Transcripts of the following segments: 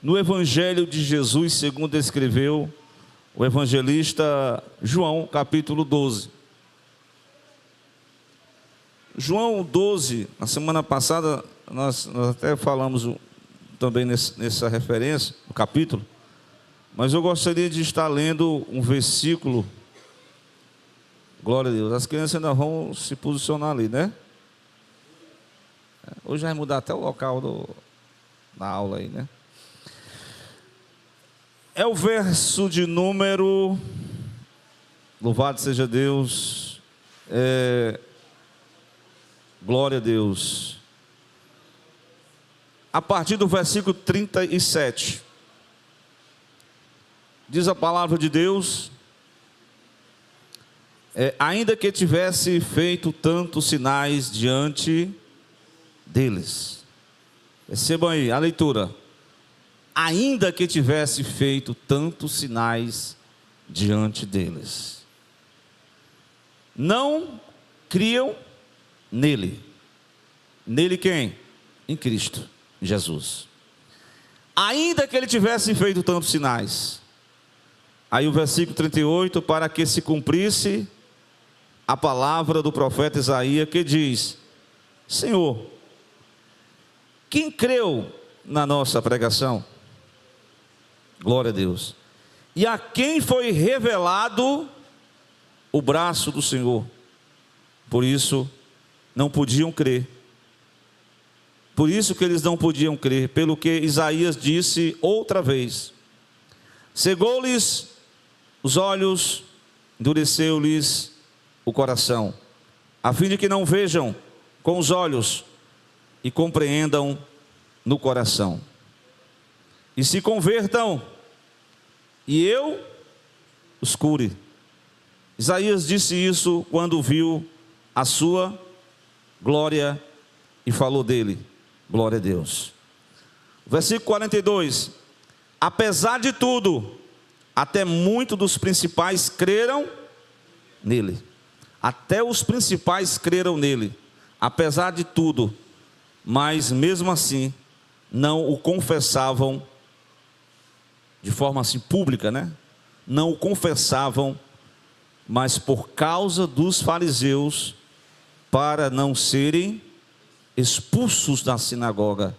no Evangelho de Jesus, segundo escreveu o evangelista João, capítulo 12. João 12, na semana passada, nós até falamos também nessa referência, no capítulo, mas eu gostaria de estar lendo um versículo. Glória a Deus. As crianças ainda vão se posicionar ali, né? Hoje vai mudar até o local da aula aí, né? É o verso de número, louvado seja Deus, glória a Deus, a partir do versículo 37, diz a palavra de Deus: ainda que tivesse feito tantos sinais diante deles. Recebam aí a leitura. Ainda que tivesse feito tantos sinais diante deles, não criam nele. Nele quem? Em Cristo Jesus. Ainda que ele tivesse feito tantos sinais. Aí o versículo 38, para que se cumprisse a palavra do profeta Isaías, que diz: Senhor, quem creu na nossa pregação? Glória a Deus. E a quem foi revelado o braço do Senhor? Por isso não podiam crer. Por isso que eles não podiam crer, pelo que Isaías disse outra vez: cegou-lhes os olhos, endureceu-lhes o coração, a fim de que não vejam com os olhos e compreendam no coração, e se convertam, e eu os cure. Isaías disse isso quando viu a sua glória e falou dele. Glória a Deus. Versículo 42. Apesar de tudo, até muitos dos principais creram nele. Até os principais creram nele. Apesar de tudo, mas mesmo assim não o confessavam de forma assim pública, né? Não o confessavam, mas por causa dos fariseus, para não serem expulsos da sinagoga.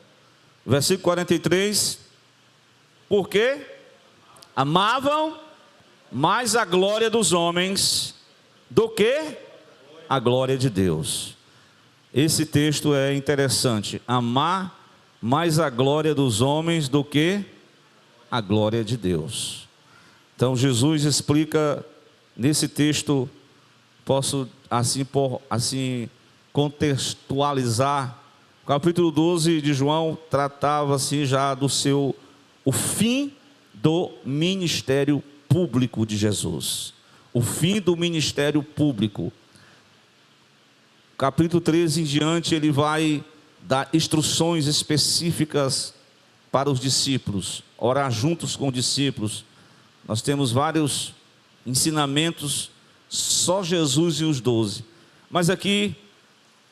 Versículo 43. Porque amavam mais a glória dos homens do que a glória de Deus. Esse texto é interessante. Amar mais a glória dos homens do que a glória de Deus. Então Jesus explica nesse texto, posso assim contextualizar. O capítulo 12 de João tratava assim já o fim do ministério público de Jesus. O fim do ministério público. Capítulo 13 em diante, ele vai dar instruções específicas para os discípulos, orar juntos com os discípulos. Nós temos vários ensinamentos, só Jesus e os 12. Mas aqui,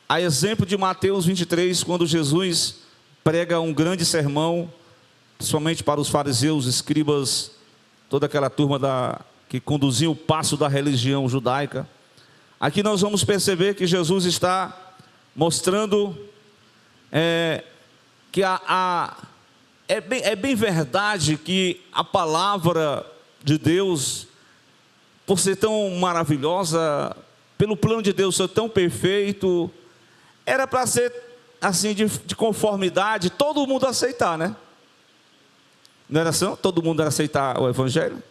a exemplo de Mateus 23, quando Jesus prega um grande sermão, principalmente para os fariseus, escribas, toda aquela turma que conduzia o passo da religião judaica. Aqui nós vamos perceber que Jesus está mostrando que é bem verdade que a palavra de Deus, por ser tão maravilhosa, pelo plano de Deus ser tão perfeito, era para ser assim de conformidade, todo mundo aceitar, né? Não era assim? Todo mundo era aceitar o Evangelho,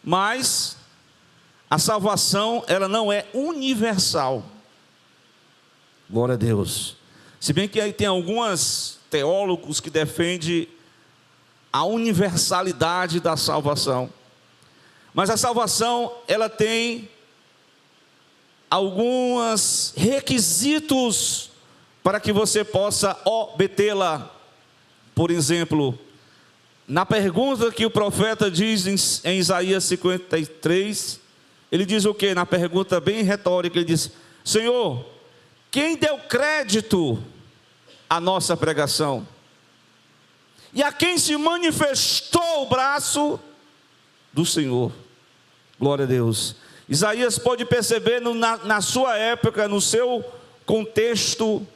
mas a salvação, ela não é universal. Glória a Deus. Se bem que aí tem alguns teólogos que defendem a universalidade da salvação. Mas a salvação, ela tem alguns requisitos para que você possa obtê-la. Por exemplo, na pergunta que o profeta diz em Isaías 53, ele diz o quê? Na pergunta bem retórica, ele diz: Senhor, quem deu crédito à nossa pregação? e a quem se manifestou o braço do Senhor. Glória a Deus. Isaías pôde perceber na sua época, no seu contexto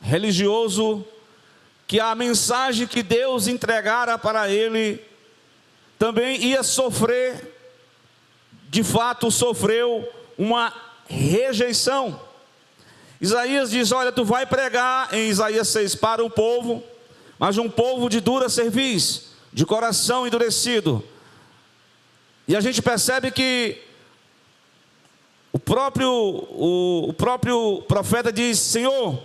religioso, que a mensagem que Deus entregara para ele também ia sofrer, de fato sofreu uma rejeição. Isaías diz: olha, tu vai pregar em Isaías 6 para o povo, mas um povo de dura cerviz, de coração endurecido. E a gente percebe que o próprio profeta diz: Senhor,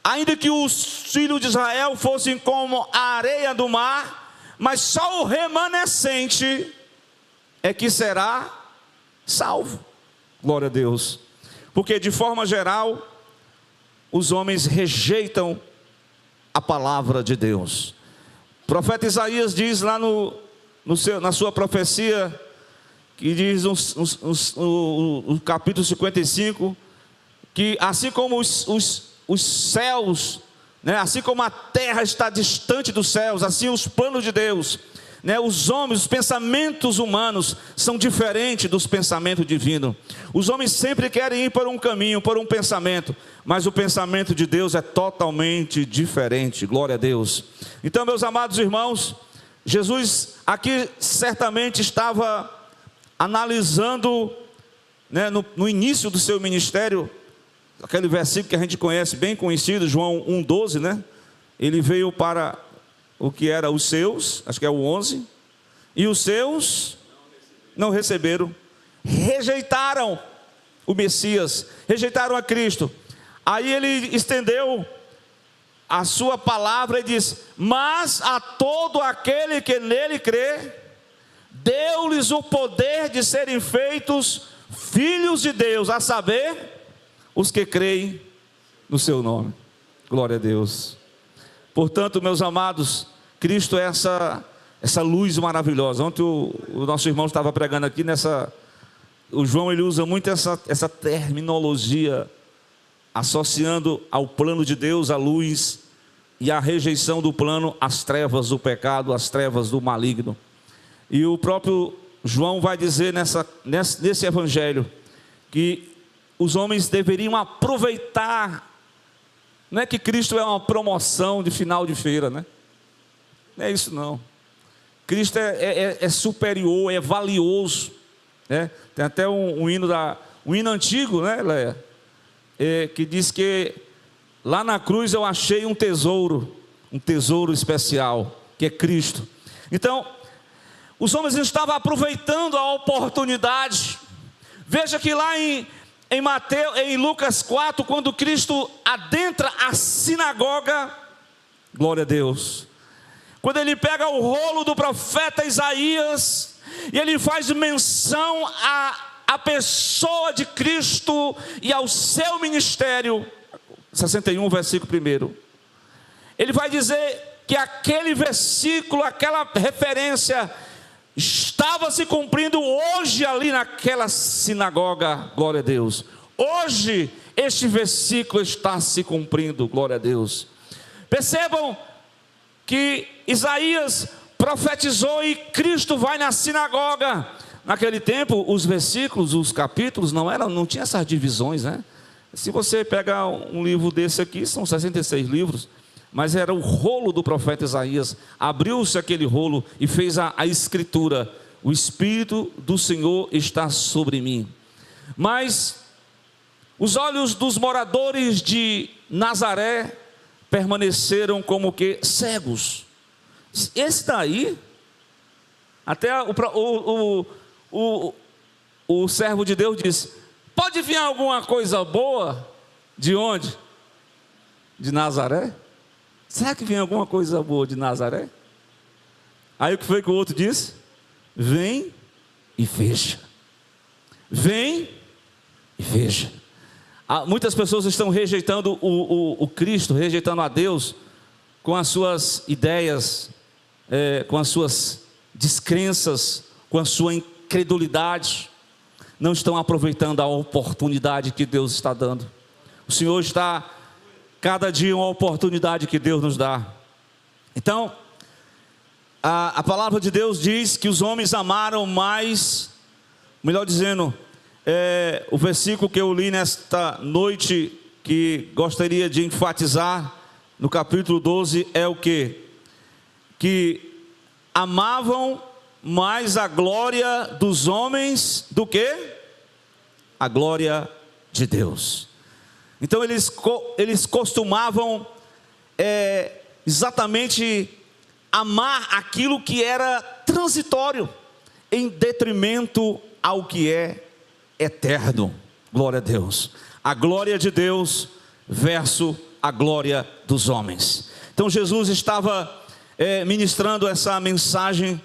ainda que os filhos de Israel fossem como a areia do mar, mas só o remanescente é que será salvo. Glória a Deus. Porque de forma geral, os homens rejeitam a palavra de Deus. O profeta Isaías diz lá na sua profecia, que diz no capítulo 55, que assim como os céus, né, assim como a terra está distante dos céus, assim os planos de Deus, né, os homens, os pensamentos humanos são diferentes dos pensamentos divinos. Os homens sempre querem ir por um caminho, por um pensamento, mas o pensamento de Deus é totalmente diferente. Glória a Deus. Então, meus amados irmãos, Jesus aqui certamente estava analisando, né, no início do seu ministério, aquele versículo que a gente conhece, bem conhecido, João 1,12, né? Ele veio para o que era os seus, acho que é o 11, e os seus não receberam, rejeitaram o Messias, rejeitaram a Cristo. Aí ele estendeu a sua palavra e disse: mas a todo aquele que nele crê, deu-lhes o poder de serem feitos filhos de Deus, a saber, os que creem no seu nome. Glória a Deus. Portanto, meus amados, Cristo é essa luz maravilhosa. Ontem o nosso irmão estava pregando aqui o João, ele usa muito essa terminologia, associando ao plano de Deus a luz, e a rejeição do plano as trevas do pecado, as trevas do maligno. E o próprio João vai dizer nesse evangelho que os homens deveriam aproveitar. Não é que Cristo é uma promoção de final de feira, né? Não é isso não. Cristo é superior, é valioso, né? Tem até um hino antigo, né, Leia? Que diz que lá na cruz eu achei um tesouro especial, que é Cristo. Então, os homens estavam aproveitando a oportunidade. Veja que lá em Lucas 4, quando Cristo adentra a sinagoga, glória a Deus, quando ele pega o rolo do profeta Isaías, e ele faz menção à pessoa de Cristo e ao seu ministério, 61, versículo 1, ele vai dizer que aquele versículo, aquela referência, estava se cumprindo hoje ali naquela sinagoga. Glória a Deus. Hoje este versículo está se cumprindo. Glória a Deus. Percebam que Isaías profetizou e Cristo vai na sinagoga. Naquele tempo os versículos, os capítulos não tinha essas divisões, né? Se você pegar um livro desse aqui, são 66 livros, mas era o rolo do profeta Isaías. Abriu-se aquele rolo e fez a escritura: o Espírito do Senhor está sobre mim. Mas os olhos dos moradores de Nazaré permaneceram como que cegos. Esse daí, até o servo de Deus disse: pode vir alguma coisa boa? De onde? De Nazaré? Será que vem alguma coisa boa de Nazaré? Aí o que foi que o outro disse? Vem e veja. Vem e veja. Muitas pessoas estão rejeitando o Cristo, rejeitando a Deus, com as suas ideias, com as suas descrenças, com a sua incredulidade. Não estão aproveitando a oportunidade que Deus está dando. O Senhor está, cada dia, uma oportunidade que Deus nos dá. Então, a palavra de Deus diz que os homens amaram mais, melhor dizendo, o versículo que eu li nesta noite, que gostaria de enfatizar, no capítulo 12, é o quê? Que amavam mais a glória dos homens do que a glória de Deus. Então eles costumavam exatamente amar aquilo que era transitório, em detrimento ao que é eterno. Glória a Deus. A glória de Deus versus a glória dos homens. Então Jesus estava ministrando essa mensagem,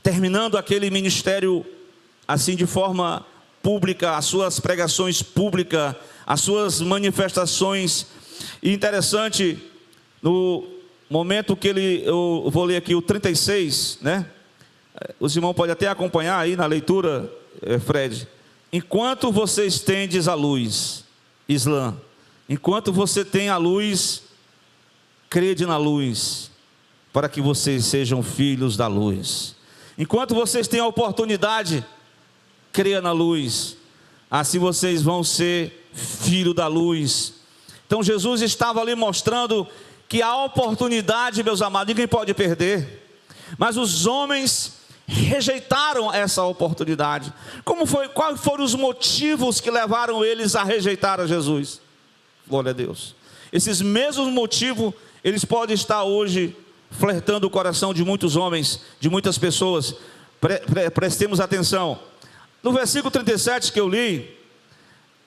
terminando aquele ministério assim de forma pública, as suas pregações públicas, as suas manifestações. E interessante, no momento que eu vou ler aqui o 36, né? Os irmãos podem até acompanhar aí na leitura, Fred. Enquanto você estendes a luz, Islã, enquanto você tem a luz, crede na luz, para que vocês sejam filhos da luz. Enquanto vocês têm a oportunidade, creia na luz, assim vocês vão ser filho da luz. Então Jesus estava ali mostrando que a oportunidade, meus amados, ninguém pode perder, mas os homens rejeitaram essa oportunidade. Quais foram os motivos que levaram eles a rejeitar a Jesus? Glória a Deus. Esses mesmos motivos, eles podem estar hoje flertando o coração de muitos homens, de muitas pessoas. Prestemos atenção. No versículo 37 que eu li,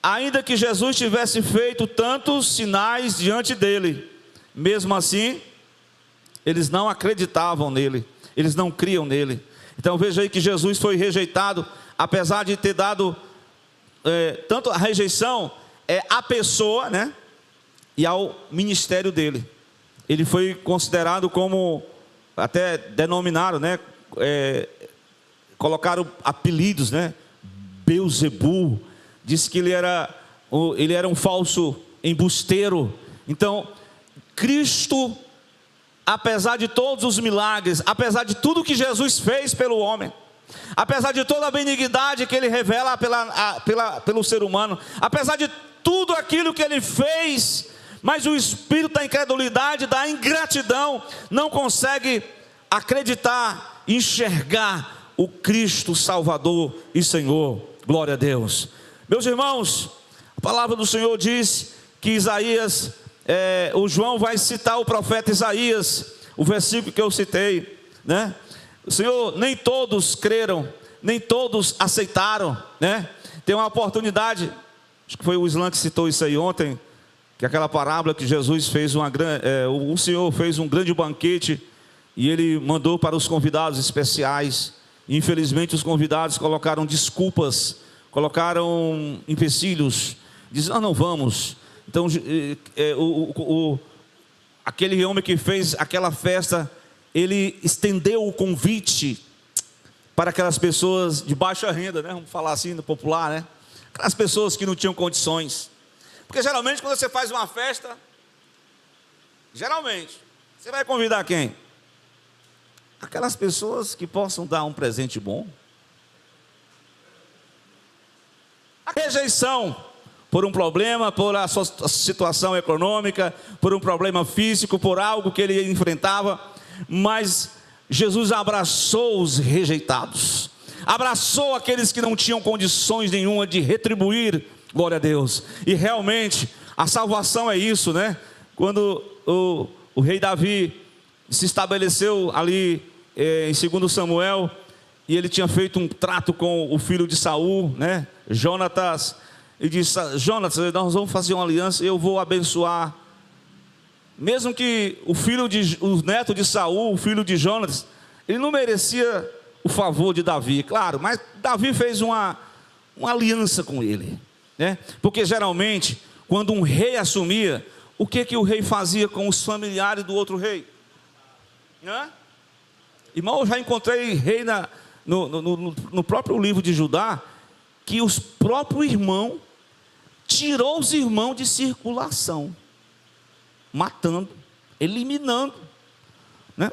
ainda que Jesus tivesse feito tantos sinais diante dele, mesmo assim, eles não acreditavam nele, eles não criam nele. Então veja aí que Jesus foi rejeitado, apesar de ter dado tanto a rejeição à pessoa, né, e ao ministério dele. Ele foi considerado como, até denominaram, né, colocaram apelidos, né, Beuzebu, disse que ele era um falso embusteiro. Então Cristo, apesar de todos os milagres, apesar de tudo que Jesus fez pelo homem, apesar de toda a benignidade que ele revela pelo ser humano, apesar de tudo aquilo que ele fez, mas o espírito da incredulidade, da ingratidão, não consegue acreditar, enxergar o Cristo Salvador e Senhor. Glória a Deus. Meus irmãos, a palavra do Senhor diz que Isaías, o João vai citar o profeta Isaías, o versículo que eu citei, né? O Senhor, nem todos creram, nem todos aceitaram, né? Tem uma oportunidade, acho que foi o Islã que citou isso aí ontem, que aquela parábola que Jesus fez o Senhor fez um grande banquete e ele mandou para os convidados especiais. Infelizmente os convidados colocaram desculpas, colocaram empecilhos, dizendo: não vamos. Então aquele homem que fez aquela festa, ele estendeu o convite para aquelas pessoas de baixa renda, né? Vamos falar assim no popular, né? Aquelas pessoas que não tinham condições. Porque geralmente quando você faz uma festa, geralmente, você vai convidar quem? Aquelas pessoas que possam dar um presente bom. A rejeição por um problema, por a sua situação econômica, por um problema físico, por algo que ele enfrentava, mas Jesus abraçou os rejeitados, abraçou aqueles que não tinham condições nenhuma de retribuir. Glória a Deus. E realmente a salvação é isso, né? Quando o rei Davi se estabeleceu ali em 2 Samuel, e ele tinha feito um trato com o filho de Saul, né, Jonatas, e disse: Jonatas, nós vamos fazer uma aliança, eu vou abençoar, mesmo que o neto de Saul, o filho de Jonatas, ele não merecia o favor de Davi, claro, mas Davi fez uma aliança com ele, né? Porque geralmente quando um rei assumia, o que o rei fazia com os familiares do outro rei? Né? Irmão, eu já encontrei rei no próprio livro de Judá, que os próprios irmãos tirou os irmãos de circulação, matando, eliminando, né?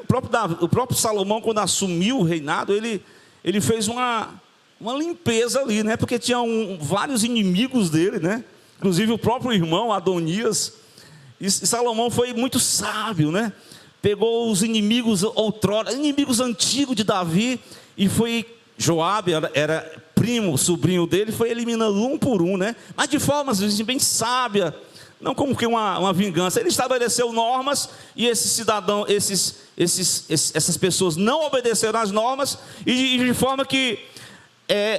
O próprio Salomão, quando assumiu o reinado, ele fez uma limpeza ali, né? Porque tinha vários inimigos dele, né? Inclusive o próprio irmão Adonias. E Salomão foi muito sábio, né? Pegou os inimigos outrora, inimigos antigos de Davi, e foi Joabe, era primo, sobrinho dele, foi eliminando um por um, né? Mas de forma assim, bem sábia, não como que uma vingança. Ele estabeleceu normas, e esses cidadãos, essas pessoas não obedeceram às normas, e de forma que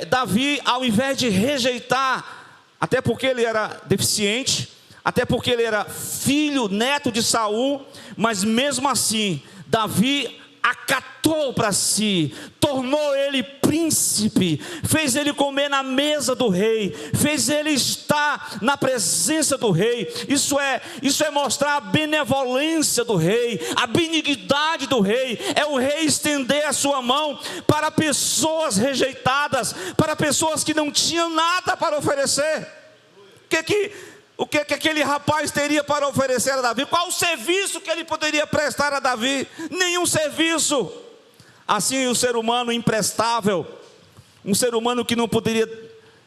Davi, ao invés de rejeitar, até porque ele era deficiente, até porque ele era filho, neto de Saul, mas mesmo assim, Davi acatou para si, tornou ele príncipe, fez ele comer na mesa do rei, fez ele estar na presença do rei. Isso é mostrar a benevolência do rei, a benignidade do rei. É o rei estender a sua mão para pessoas rejeitadas, para pessoas que não tinham nada para oferecer. O que aquele rapaz teria para oferecer a Davi? Qual o serviço que ele poderia prestar a Davi? Nenhum serviço. Assim, o ser humano imprestável, um ser humano que não poderia,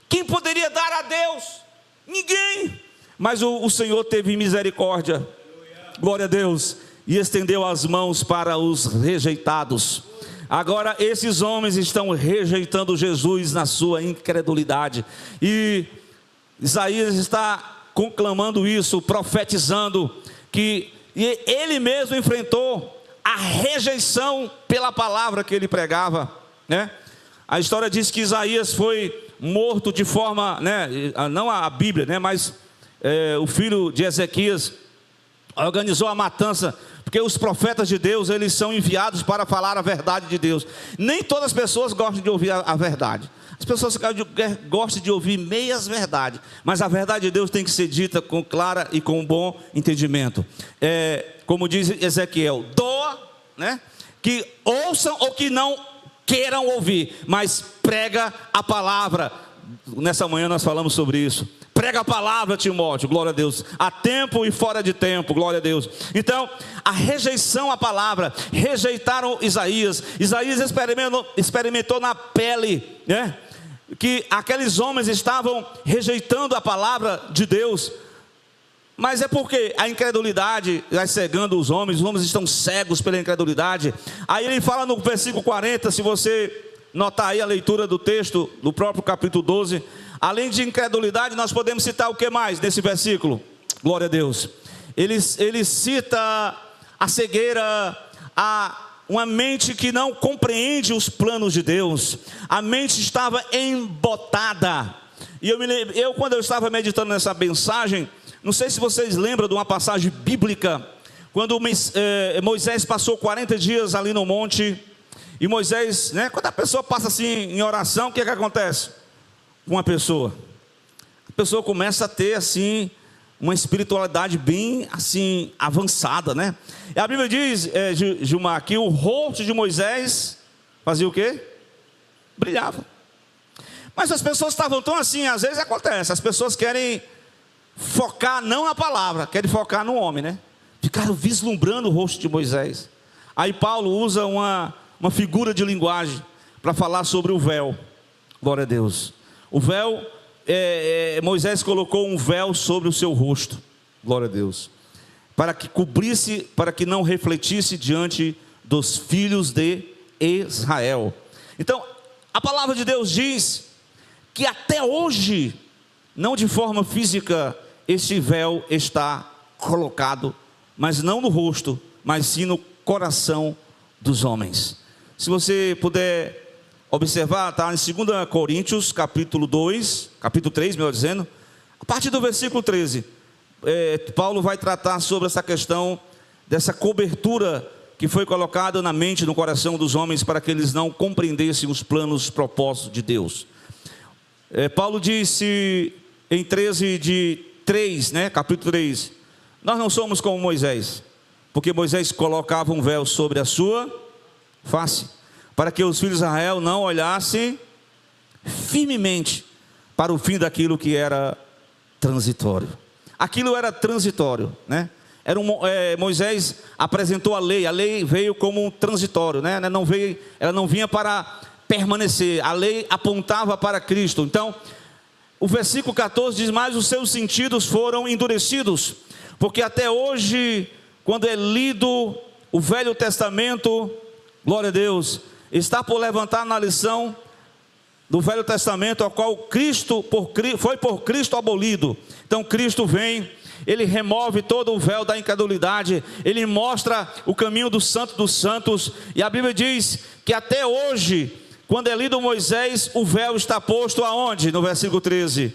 quem poderia dar a Deus? Ninguém. Mas o Senhor teve misericórdia, glória a Deus, e estendeu as mãos para os rejeitados. Agora esses homens estão rejeitando Jesus na sua incredulidade, e Isaías está conclamando isso, profetizando que ele mesmo enfrentou a rejeição pela palavra que ele pregava, né? A história diz que Isaías foi morto de forma, né, não a Bíblia, né, mas o filho de Ezequias organizou a matança, porque os profetas de Deus, eles são enviados para falar a verdade de Deus. Nem todas as pessoas gostam de ouvir a verdade. As pessoas gostam de ouvir meias verdades, mas a verdade de Deus tem que ser dita com clara e com bom entendimento. Como diz Ezequiel, doa, né, que ouçam ou que não queiram ouvir, mas prega a palavra. Nessa manhã nós falamos sobre isso. Prega a palavra, Timóteo, glória a Deus, a tempo e fora de tempo, glória a Deus. Então, a rejeição à palavra, rejeitaram Isaías. Isaías experimentou na pele, né, que aqueles homens estavam rejeitando a palavra de Deus. Mas é porque a incredulidade vai cegando os homens estão cegos pela incredulidade. Aí ele fala no versículo 40, se você notar aí a leitura do texto, do próprio capítulo 12, além de incredulidade, nós podemos citar o que mais nesse versículo? Glória a Deus. Ele cita a cegueira, uma mente que não compreende os planos de Deus. A mente estava embotada. E eu quando eu estava meditando nessa mensagem, não sei se vocês lembram de uma passagem bíblica, quando Moisés passou 40 dias ali no monte, e Moisés, né, quando a pessoa passa assim em oração, o que acontece com uma pessoa? A pessoa começa a ter assim uma espiritualidade bem assim avançada, né? E a Bíblia diz, Gilmar, que o rosto de Moisés fazia o quê? Brilhava. Mas as pessoas estavam tão assim, às vezes acontece, as pessoas querem focar não na palavra, querem focar no homem, né? Ficaram vislumbrando o rosto de Moisés. Aí Paulo usa uma figura de linguagem para falar sobre o véu. Glória a Deus. O véu, Moisés colocou um véu sobre o seu rosto. Glória a Deus. Para que cobrisse, para que não refletisse diante dos filhos de Israel. Então, a palavra de Deus diz que até hoje, não de forma física, este véu está colocado, mas não no rosto, mas sim no coração dos homens. Se você puder observar, está em 2 Coríntios, capítulo 3, melhor dizendo, a partir do versículo 13, Paulo vai tratar sobre essa questão dessa cobertura que foi colocada na mente e no coração dos homens para que eles não compreendessem os planos, propósitos de Deus. Paulo disse em 13:3, né, capítulo 3, nós não somos como Moisés, porque Moisés colocava um véu sobre a sua face, para que os filhos de Israel não olhassem firmemente para o fim daquilo que era transitório. Aquilo era transitório, né? Moisés apresentou a lei veio como um transitório, né? Ela não vinha para permanecer, a lei apontava para Cristo. Então, o versículo 14 diz: mas os seus sentidos foram endurecidos, porque até hoje, quando é lido o Velho Testamento, glória a Deus, está por levantar na lição do Velho Testamento, ao qual Cristo foi por Cristo abolido. Então Cristo vem, Ele remove todo o véu da incredulidade, Ele mostra o caminho do Santo dos Santos, e a Bíblia diz que até hoje, quando é lido Moisés, o véu está posto aonde? No versículo 13,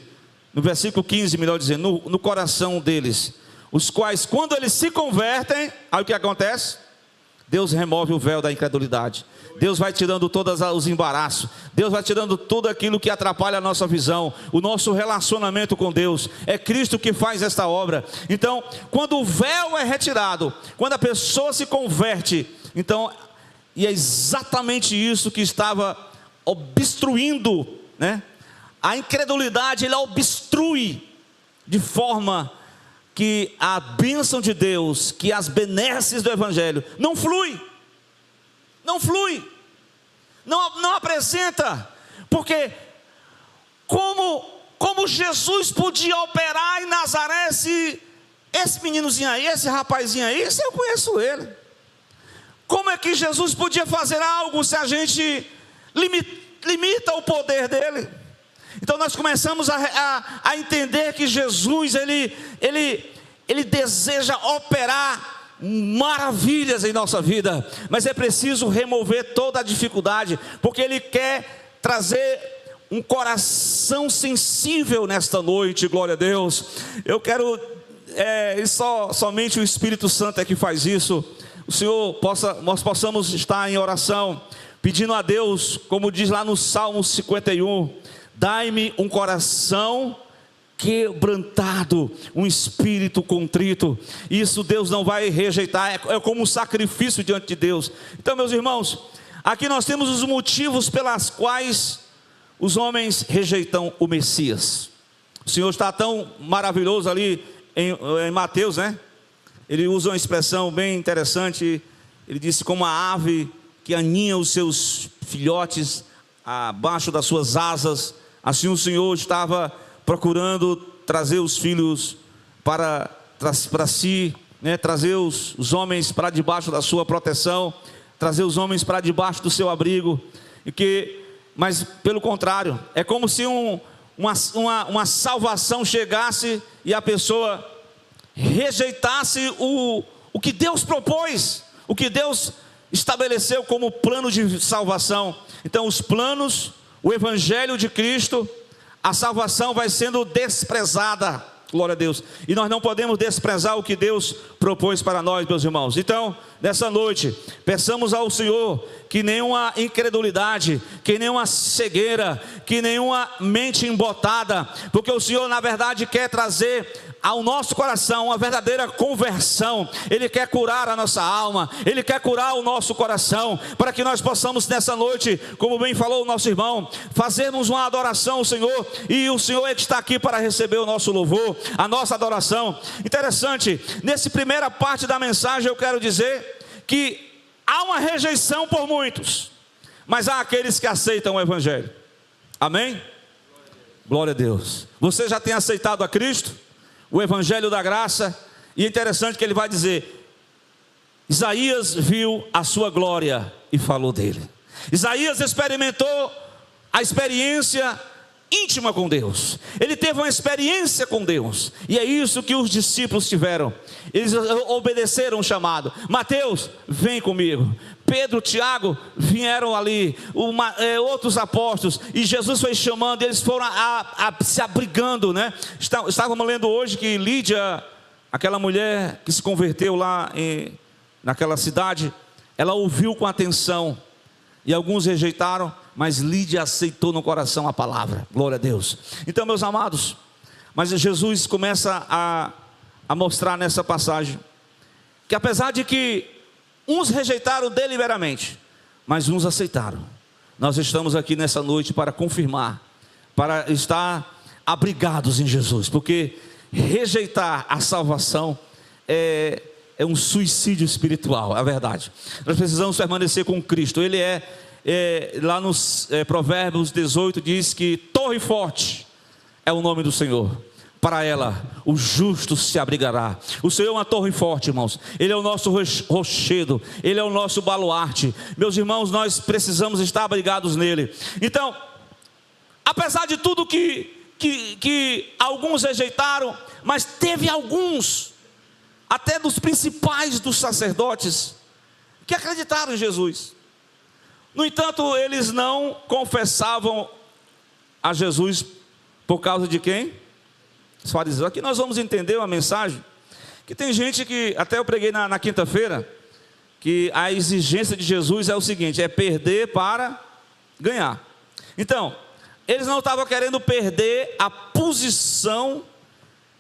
no versículo 15, melhor dizendo, no coração deles, os quais, quando eles se convertem, aí o que acontece? Deus remove o véu da incredulidade. Deus vai tirando todos os embaraços. Deus vai tirando tudo aquilo que atrapalha a nossa visão, o nosso relacionamento com Deus. É Cristo que faz esta obra. Então, quando o véu é retirado, quando a pessoa se converte, então, e é exatamente isso que estava obstruindo, né? A incredulidade, ela obstrui de forma que a bênção de Deus, que as benesses do Evangelho não flui, não apresenta, porque como Jesus podia operar em Nazaré, se esse meninozinho aí, esse rapazinho aí, se eu conheço ele, como é que Jesus podia fazer algo se a gente limita o poder dele? Então nós começamos a entender que Jesus, ele deseja operar maravilhas em nossa vida, mas é preciso remover toda a dificuldade, porque Ele quer trazer um coração sensível nesta noite, glória a Deus. Eu quero, somente o Espírito Santo é que faz isso. O Senhor nós possamos estar em oração, pedindo a Deus, como diz lá no Salmo 51, dai-me um coração quebrantado, um espírito contrito. Isso Deus não vai rejeitar, é como um sacrifício diante de Deus. Então, meus irmãos, aqui nós temos os motivos pelas quais os homens rejeitam o Messias. O Senhor está tão maravilhoso ali em Mateus, né? Ele usa uma expressão bem interessante. Ele disse: como a ave que aninha os seus filhotes abaixo das suas asas, assim o Senhor estava procurando trazer os filhos para si, né? Trazer os homens para debaixo da sua proteção, trazer os homens para debaixo do seu abrigo, mas pelo contrário, é como se uma salvação chegasse e a pessoa rejeitasse o que Deus propôs, o que Deus estabeleceu como plano de salvação. Então os planos, o Evangelho de Cristo, a salvação vai sendo desprezada, glória a Deus, e nós não podemos desprezar o que Deus propôs para nós, meus irmãos. Então, nessa noite, peçamos ao Senhor que nenhuma incredulidade, que nenhuma cegueira, que nenhuma mente embotada, porque o Senhor na verdade quer trazer ao nosso coração uma verdadeira conversão. Ele quer curar a nossa alma, Ele quer curar o nosso coração, para que nós possamos nessa noite, como bem falou o nosso irmão, fazermos uma adoração ao Senhor, e o Senhor é que está aqui para receber o nosso louvor, a nossa adoração. Interessante, nessa primeira parte da mensagem eu quero dizer que há uma rejeição por muitos, mas há aqueles que aceitam o Evangelho. Amém? Glória a Deus. Você já tem aceitado a Cristo, o Evangelho da graça? E é interessante que ele vai dizer: Isaías viu a sua glória e falou dele. Isaías experimentou a experiência íntima com Deus, ele teve uma experiência com Deus, e é isso que os discípulos tiveram. Eles obedeceram o chamado. Mateus, vem comigo. Pedro, Tiago vieram ali, outros apóstolos, e Jesus foi chamando, eles foram se abrigando, né? Estávamos lendo hoje que Lídia, aquela mulher que se converteu lá naquela cidade, ela ouviu com atenção, e alguns rejeitaram, mas Lídia aceitou no coração a palavra, glória a Deus. Então, meus amados, mas Jesus começa a mostrar nessa passagem, que apesar de que uns rejeitaram deliberadamente, mas uns aceitaram. Nós estamos aqui nessa noite para confirmar, para estar abrigados em Jesus, porque rejeitar a salvação é um suicídio espiritual, é a verdade. Nós precisamos permanecer com Cristo. Ele lá nos Provérbios 18 diz que torre forte é o nome do Senhor. Para ela o justo se abrigará. O Senhor é uma torre forte, irmãos. Ele é o nosso rochedo, Ele é o nosso baluarte. Meus irmãos, nós precisamos estar abrigados nele. Então, apesar de tudo que alguns rejeitaram, mas teve alguns, até dos principais dos sacerdotes, que acreditaram em Jesus. No entanto, eles não confessavam a Jesus por causa de quem? Os fariseus. Aqui nós vamos entender uma mensagem, que tem gente que, até eu preguei na quinta-feira, que a exigência de Jesus é o seguinte, é perder para ganhar. Então, eles não estavam querendo perder a posição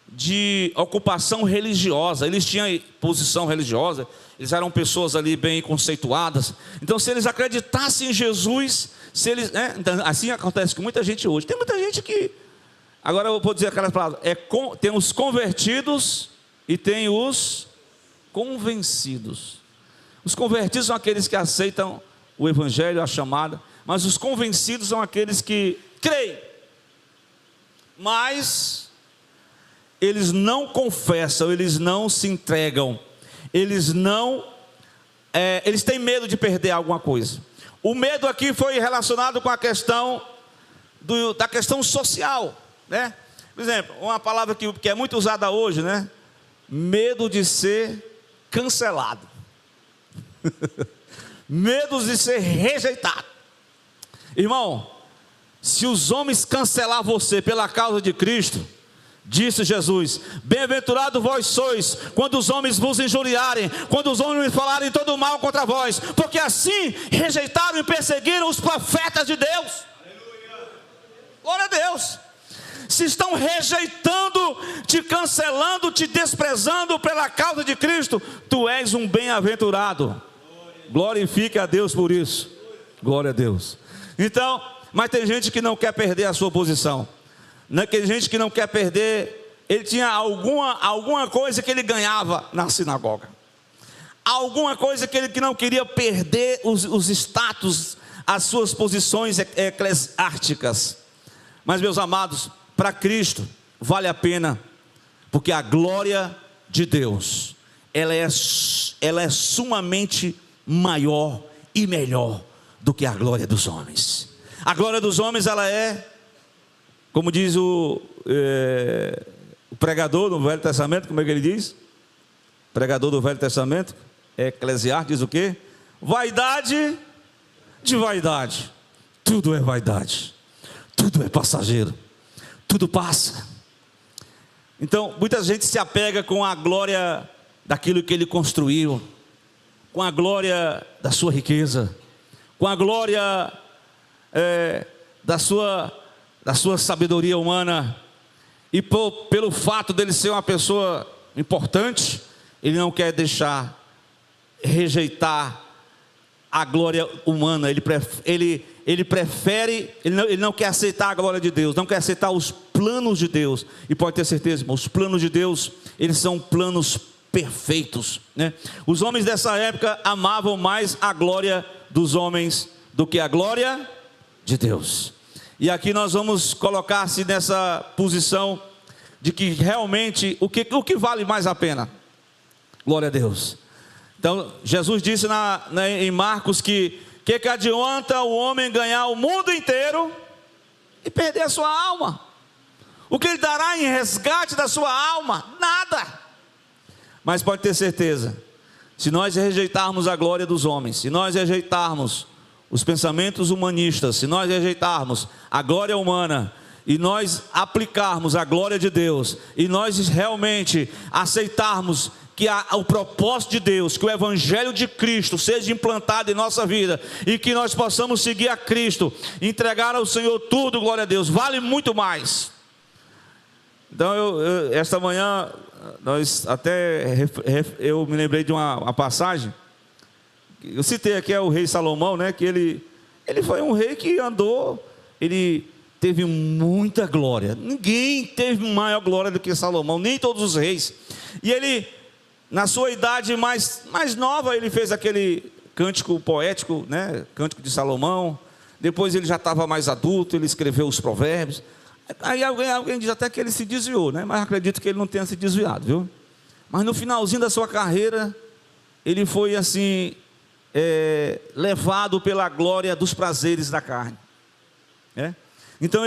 de ocupação religiosa. Eles tinham posição religiosa, eles eram pessoas ali bem conceituadas. Então, se eles acreditassem em Jesus, então, assim acontece com muita gente hoje. Tem muita gente que, agora eu vou dizer aquelas palavras, tem os convertidos e tem os convencidos. Os convertidos são aqueles que aceitam o evangelho, a chamada, mas os convencidos são aqueles que creem, mas eles não confessam, eles não se entregam, eles têm medo de perder alguma coisa. O medo aqui foi relacionado com a questão da questão social, né? Por exemplo, uma palavra que é muito usada hoje, né? Medo de ser cancelado. Medo de ser rejeitado. Irmão, se os homens cancelar você pela causa de Cristo, disse Jesus, bem-aventurado vós sois, quando os homens vos injuriarem, quando os homens falarem todo mal contra vós, porque assim rejeitaram e perseguiram os profetas de Deus. Aleluia. Glória a Deus. Se estão rejeitando, te cancelando, te desprezando pela causa de Cristo, tu és um bem-aventurado. Glorifique a Deus por isso. Glória a Deus. Então, mas tem gente que não quer perder a sua posição. Tem gente que não quer perder. Ele tinha alguma coisa que ele ganhava na sinagoga, alguma coisa que ele não queria perder os status, as suas posições eclesiásticas. Mas, meus amados, para Cristo vale a pena, porque a glória de Deus ela é sumamente maior e melhor do que a glória dos homens. A glória dos homens, ela é, como diz o pregador do Velho Testamento, como é que ele diz? Pregador do Velho Testamento, Eclesiastes, diz o quê? Vaidade de vaidade. Tudo é vaidade, tudo é passageiro, tudo passa. Então, muita gente se apega com a glória daquilo que ele construiu, com a glória da sua riqueza, com a glória da sua sabedoria humana, e pelo fato dele ser uma pessoa importante, ele não quer rejeitar a glória humana. Ele não quer aceitar a glória de Deus, não quer aceitar os planos de Deus. E pode ter certeza, irmão, os planos de Deus, eles são planos perfeitos, né? Os homens dessa época amavam mais a glória dos homens do que a glória de Deus. E aqui nós vamos colocar-se nessa posição de que realmente o que vale mais a pena? Glória a Deus. Então Jesus disse em Marcos que adianta o homem ganhar o mundo inteiro e perder a sua alma? O que ele dará em resgate da sua alma? Nada. Mas pode ter certeza, se nós rejeitarmos a glória dos homens, se nós rejeitarmos os pensamentos humanistas, se nós rejeitarmos a glória humana e nós aplicarmos a glória de Deus, e nós realmente aceitarmos que o propósito de Deus, que o evangelho de Cristo seja implantado em nossa vida, e que nós possamos seguir a Cristo, entregar ao Senhor tudo, glória a Deus, vale muito mais. Então esta manhã eu me lembrei de uma passagem, eu citei aqui, é o rei Salomão, né? Que ele foi um rei que andou, ele teve muita glória. Ninguém teve maior glória do que Salomão, nem todos os reis. E ele Na sua idade mais nova, ele fez aquele cântico poético, né? Cântico de Salomão. Depois ele já estava mais adulto, ele escreveu os provérbios. Aí alguém diz até que ele se desviou, né? Mas acredito que ele não tenha se desviado, viu? Mas no finalzinho da sua carreira, ele foi assim, levado pela glória dos prazeres da carne. Então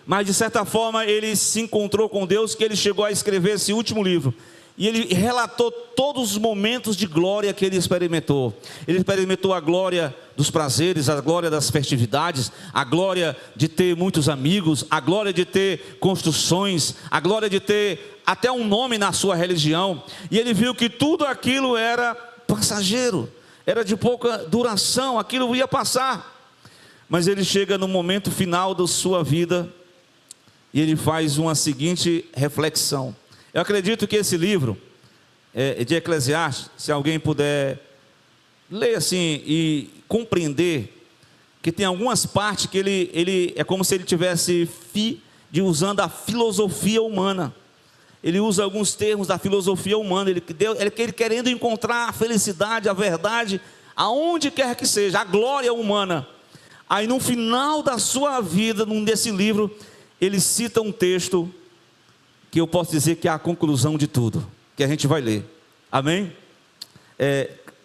mas de certa forma ele se encontrou com Deus, que ele chegou a escrever esse último livro. E ele relatou todos os momentos de glória que ele experimentou. Ele experimentou a glória dos prazeres, a glória das festividades, a glória de ter muitos amigos, a glória de ter construções, a glória de ter até um nome na sua religião. E ele viu que tudo aquilo era passageiro, era de pouca duração, aquilo ia passar. Mas ele chega no momento final da sua vida e ele faz uma seguinte reflexão. Eu acredito que esse livro de Eclesiastes, se alguém puder ler assim e compreender, que tem algumas partes que ele é como se ele tivesse usando a filosofia humana. Ele usa alguns termos da filosofia humana, ele querendo encontrar a felicidade, a verdade, aonde quer que seja, a glória humana. Aí no final da sua vida, nesse livro, ele cita um texto que eu posso dizer que é a conclusão de tudo, que a gente vai ler, amém?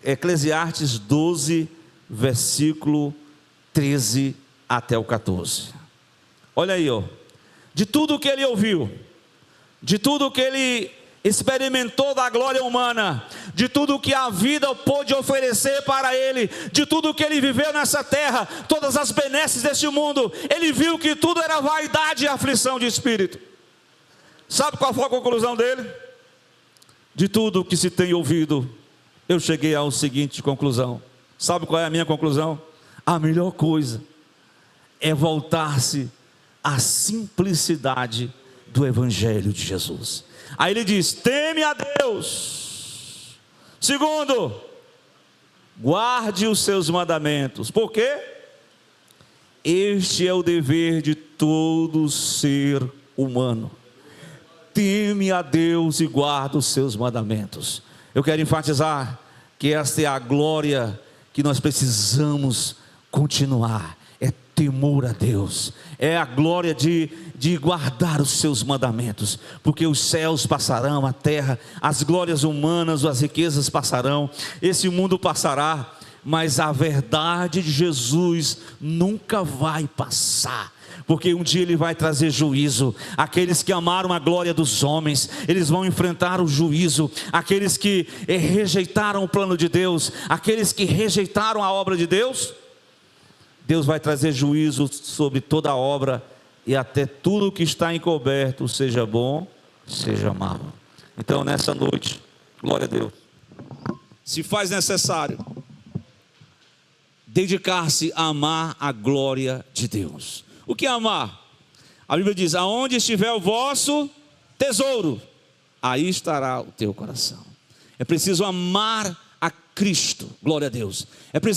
Eclesiastes 12, versículo 13 até o 14, olha aí, de tudo que ele ouviu, de tudo que ele experimentou da glória humana, de tudo que a vida pôde oferecer para ele, de tudo que ele viveu nessa terra, todas as benesses deste mundo, ele viu que tudo era vaidade e aflição de espírito. Sabe qual foi a conclusão dele? De tudo que se tem ouvido, eu cheguei à seguinte conclusão. Sabe qual é a minha conclusão? A melhor coisa é voltar-se à simplicidade do Evangelho de Jesus. Aí ele diz: teme a Deus. Segundo, guarde os seus mandamentos. Por quê? Este é o dever de todo ser humano. Teme a Deus e guarda os seus mandamentos. Eu quero enfatizar que esta é a glória que nós precisamos continuar. É temor a Deus, é a glória de guardar os seus mandamentos, porque os céus passarão, a terra, as glórias humanas, as riquezas passarão, esse mundo passará, mas a verdade de Jesus nunca vai passar. Porque um dia ele vai trazer juízo. Aqueles que amaram a glória dos homens, eles vão enfrentar o juízo. Aqueles que rejeitaram o plano de Deus, aqueles que rejeitaram a obra de Deus, Deus vai trazer juízo sobre toda a obra, e até tudo que está encoberto, seja bom, seja mau. Então nessa noite, glória a Deus, se faz necessário dedicar-se a amar a glória de Deus. O que é amar? A Bíblia diz: aonde estiver o vosso tesouro, aí estará o teu coração. É preciso amar a Cristo, glória a Deus. É preciso